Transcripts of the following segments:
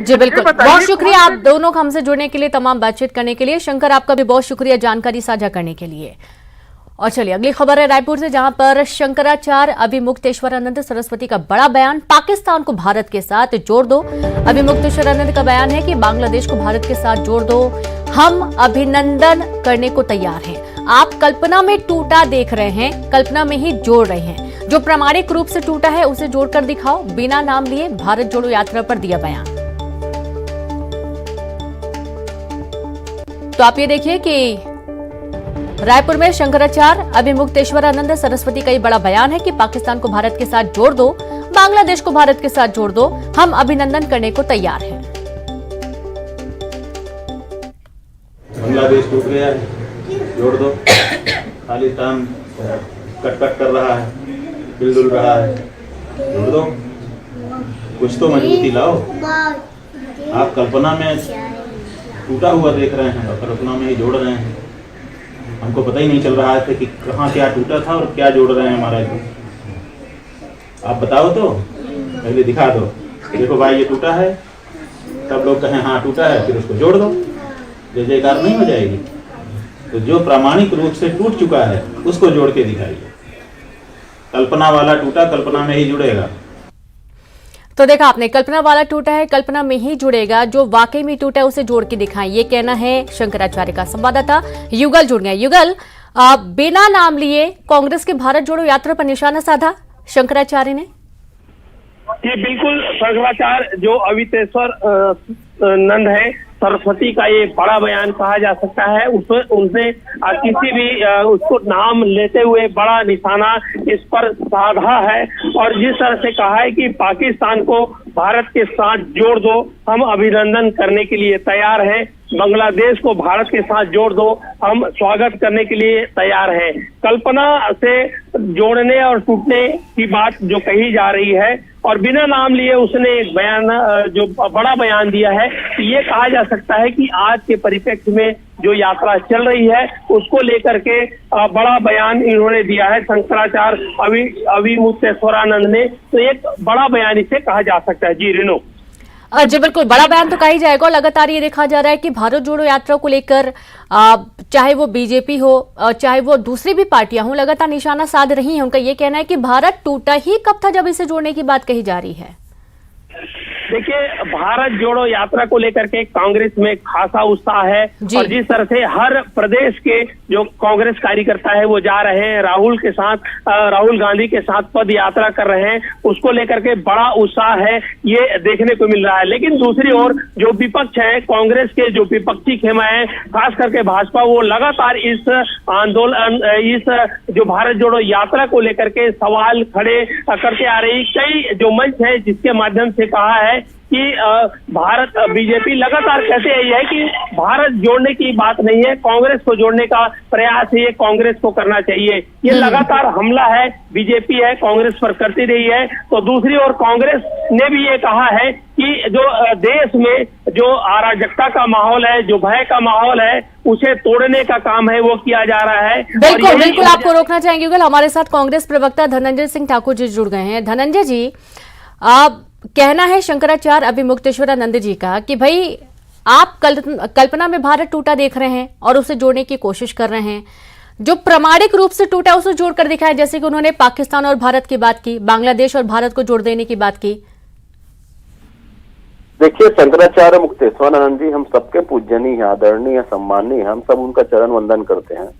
जी बिल्कुल, बहुत शुक्रिया आप दोनों को हमसे जुड़ने के लिए, तमाम बातचीत करने के लिए। शंकर, आपका भी बहुत शुक्रिया जानकारी साझा करने के लिए। और चलिए अगली खबर है रायपुर से, जहां पर शंकराचार्य अभिमुक्तेश्वरानंद सरस्वती का बड़ा बयान, पाकिस्तान को भारत के साथ जोड़ दो। अभिमुक्तेश्वरानंद का बयान है कि बांग्लादेश को भारत के साथ जोड़ दो, हम अभिनंदन करने को तैयार हैं। आप कल्पना में टूटा देख रहे हैं, कल्पना में ही जोड़ रहे हैं। जो प्रामाणिक रूप से टूटा है उसे जोड़कर दिखाओ, बिना नाम लिए भारत जोड़ो यात्रा पर दिया बयान। तो आप ये देखिए कि रायपुर में शंकराचार्य अभिमुक्तेश्वरानंद सरस्वती का ये बड़ा बयान है कि पाकिस्तान को भारत के साथ जोड़ दो, बांग्लादेश को भारत के साथ जोड़ दो, हम अभिनंदन करने को तैयार हैं। बांग्लादेश टूट गया है, जोड़ दो। खालिस्तान कट कर रहा है, हिल रहा है, जोड़ दो। कुछ तो मजबूती लाओ। आप कल्पना में टूटा हुआ देख रहे हैं और कल्पना में ही जोड़ रहे हैं। हमको पता ही नहीं चल रहा है कि कहाँ क्या टूटा था और क्या जोड़ रहे हैं हमारा। आप बताओ तो, पहले दिखा दो, देखो भाई ये टूटा है, तब लोग कहें हाँ टूटा है, फिर उसको जोड़ दो। जय जयकार नहीं हो जाएगी। तो जो प्रामाणिक रूप से टूट चुका है उसको जोड़ के दिखाइए। कल्पना वाला टूटा, कल्पना में ही जुड़ेगा। तो देखा आपने, कल्पना वाला टूटा है, कल्पना में ही जुड़ेगा, जो वाकई में टूटा है उसे जोड़ के दिखाएं, ये कहना है शंकराचार्य का। संवाददाता युगल जुड़ गए। युगल, बिना नाम लिए कांग्रेस के भारत जोड़ो यात्रा पर निशाना साधा शंकराचार्य ने। ये बिल्कुल शंकराचार्य जो अवितेश्वर नंद है सरस्वती का ये बड़ा बयान कहा जा सकता है। उनसे किसी भी उसको नाम लेते हुए बड़ा निशाना इस पर साधा है और जिस तरह से कहा है कि पाकिस्तान को भारत के साथ जोड़ दो, हम अभिनंदन करने के लिए तैयार हैं। बांग्लादेश को भारत के साथ जोड़ दो, हम स्वागत करने के लिए तैयार हैं। कल्पना से जोड़ने और टूटने की बात जो कही जा रही है और बिना नाम लिए उसने एक बयान, जो बड़ा बयान दिया है। ये कहा जा सकता है कि आज के परिप्रेक्ष्य में जो यात्रा चल रही है उसको लेकर के बड़ा बयान इन्होंने दिया है शंकराचार्य अभिमुक्तेश्वरानंद ने। तो एक बड़ा बयान इसे कहा जा सकता है। जी रिनो। जी बिल्कुल, बड़ा बयान तो कहा ही जाएगा। और लगातार ये देखा जा रहा है कि भारत जोड़ो यात्रा को लेकर चाहे वो बीजेपी हो, चाहे वो दूसरी भी पार्टियां हों, लगातार निशाना साध रही हैं। उनका ये कहना है कि भारत टूटा ही कब था जब इसे जोड़ने की बात कही जा रही है। देखिए, भारत जोड़ो यात्रा को लेकर के कांग्रेस में खासा उत्साह है और जिस तरह से हर प्रदेश के जो कांग्रेस कार्यकर्ता है वो जा रहे हैं, राहुल गांधी के साथ पद यात्रा कर रहे हैं, उसको लेकर के बड़ा उत्साह है, ये देखने को मिल रहा है। लेकिन दूसरी ओर जो विपक्ष है, कांग्रेस के जो विपक्षी खेमा है, खास करके भाजपा, वो लगातार इस आंदोलन, इस जो भारत जोड़ो यात्रा को लेकर के सवाल खड़े करते आ रही। कई जो मंच है जिसके माध्यम से कहा है कि भारत, बीजेपी लगातार कहते हैं कि भारत जोड़ने की बात नहीं है, कांग्रेस को जोड़ने का प्रयास है, ये कांग्रेस को करना चाहिए। ये लगातार हमला है बीजेपी है कांग्रेस पर करती रही है। तो दूसरी ओर कांग्रेस ने भी ये कहा है कि जो देश में जो अराजकता का माहौल है, जो भय का माहौल है, उसे तोड़ने का काम है वो किया जा रहा है। बिल्कुल बिल्कुल, आपको रोकना चाहेंगे युगल। हमारे साथ कांग्रेस प्रवक्ता धनंजय सिंह ठाकुर जी जुड़ गए हैं। धनंजय जी, आप कहना है शंकराचार्य अभिमुक्तेश्वरानंद जी का कि भाई आप कल्पना में भारत टूटा देख रहे हैं और उसे जोड़ने की कोशिश कर रहे हैं। जो प्रामाणिक रूप से टूटा उसे जोड़कर दिखाया, जैसे कि उन्होंने पाकिस्तान और भारत की बात की, बांग्लादेश और भारत को जोड़ देने की बात की। देखिए, शंकराचार्य मुक्तेश्वरानंद जी हम सबके पूजनीय, आदरणीय, सम्माननीय, हम सब उनका चरण वंदन करते हैं।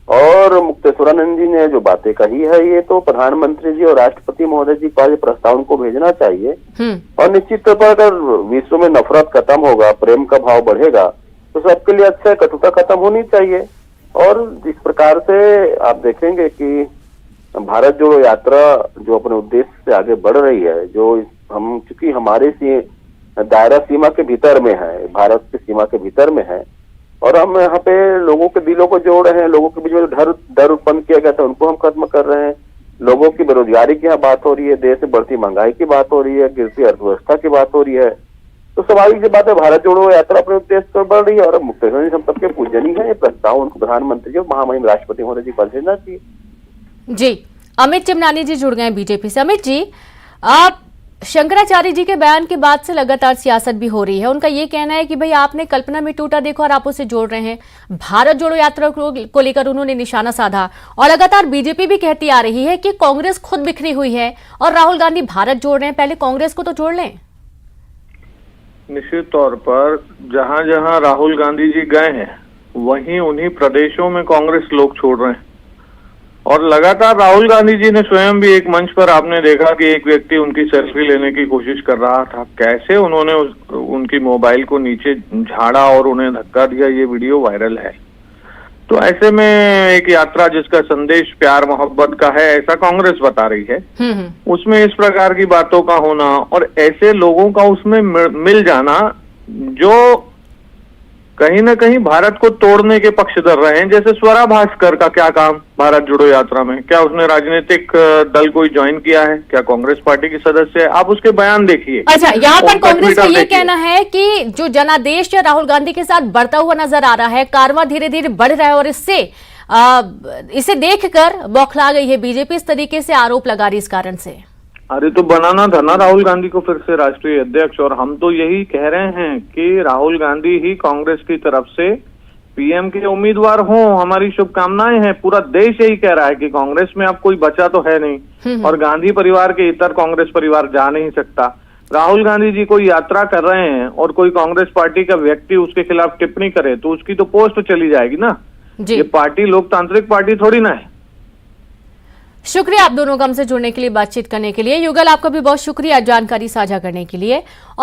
और मुक्तेश्वरानंद जी ने जो बातें कही है, ये तो प्रधानमंत्री जी और राष्ट्रपति महोदय जी का ये प्रस्ताव उनको भेजना चाहिए। और निश्चित तौर पर अगर विश्व में नफरत खत्म होगा, प्रेम का भाव बढ़ेगा, तो सबके लिए अच्छा कटुता खत्म होनी चाहिए। और जिस प्रकार से आप देखेंगे कि भारत जोड़ो यात्रा जो अपने उद्देश्य से आगे बढ़ रही है, जो हम चूंकि हमारे दायरा सीमा के भीतर में है, भारत की सीमा के भीतर में है, और हम यहाँ पे लोगों के दिलों को जोड़ रहे हैं। लोगों के बीच में डर उत्पन्न किया गया था उनको हम खत्म कर रहे हैं। लोगों की बेरोजगारी की यहाँ बात हो रही है, देश में बढ़ती महंगाई की बात हो रही है, गिरती अर्थव्यवस्था की बात हो रही है। तो स्वाभाविक सी बात है, भारत जोड़ो यात्रा अपने उद्देश्य पर बढ़ रही है और मुक्तेश्वर जी हम सबके पूजनीय है। ये प्रस्ताव उनको प्रधानमंत्री जी और महामहिम राष्ट्रपति महोदय जी को भेजना चाहिए। जी, अमित चिमनानी जी जुड़ गए बीजेपी से। अमित जी, आप शंकराचार्य जी के बयान के बाद से लगातार सियासत भी हो रही है। उनका ये कहना है कि भाई आपने कल्पना में टूटा देखो और आप उसे जोड़ रहे हैं। भारत जोड़ो यात्रा को लेकर उन्होंने निशाना साधा और लगातार बीजेपी भी कहती आ रही है कि कांग्रेस खुद बिखरी हुई है और राहुल गांधी भारत जोड़ रहे हैं, पहले कांग्रेस को तो जोड़ लें। निश्चित तौर पर जहां जहां राहुल गांधी जी गए हैं वहीं उन्हीं प्रदेशों में कांग्रेस लोग छोड़ रहे हैं और लगातार राहुल गांधी जी ने स्वयं भी एक मंच पर आपने देखा कि एक व्यक्ति उनकी सेल्फी लेने की कोशिश कर रहा था, कैसे उन्होंने उनकी मोबाइल को नीचे झाड़ा और उन्हें धक्का दिया, ये वीडियो वायरल है। तो ऐसे में एक यात्रा जिसका संदेश प्यार मोहब्बत का है ऐसा कांग्रेस बता रही है, उसमें इस प्रकार की बातों का होना और ऐसे लोगों का उसमें मिल जाना जो कहीं ना कहीं भारत को तोड़ने के पक्षधर रहे हैं। जैसे स्वरा भास्कर का क्या काम भारत जोड़ो यात्रा में, क्या उसने राजनीतिक दल कोई ज्वाइन किया है, क्या कांग्रेस पार्टी की सदस्य है? आप उसके बयान देखिए। अच्छा, यहाँ पर कांग्रेस का ये कहना है कि जो जनादेश राहुल गांधी के साथ बढ़ता हुआ नजर आ रहा है, कारवां धीरे धीरे बढ़ रहा है और इसे देखकर बौखला गई है बीजेपी, इस तरीके से आरोप लगा रही इस कारण से। अरे तो बनाना था ना राहुल गांधी को फिर से राष्ट्रीय अध्यक्ष, और हम तो यही कह रहे हैं कि राहुल गांधी ही कांग्रेस की तरफ से पीएम के उम्मीदवार हों। हमारी शुभकामनाएं हैं। पूरा देश यही कह रहा है कि कांग्रेस में अब कोई बचा तो है नहीं और गांधी परिवार के इतर कांग्रेस परिवार जा नहीं सकता। राहुल गांधी जी कोई यात्रा कर रहे हैं और कोई कांग्रेस पार्टी का व्यक्ति उसके खिलाफ टिप्पणी करे तो उसकी तो पोस्ट चली जाएगी ना। ये पार्टी लोकतांत्रिक पार्टी थोड़ी ना है। शुक्रिया आप दोनों का हमसे जुड़ने के लिए, बातचीत करने के लिए। युगल, आपका भी बहुत शुक्रिया जानकारी साझा करने के लिए। और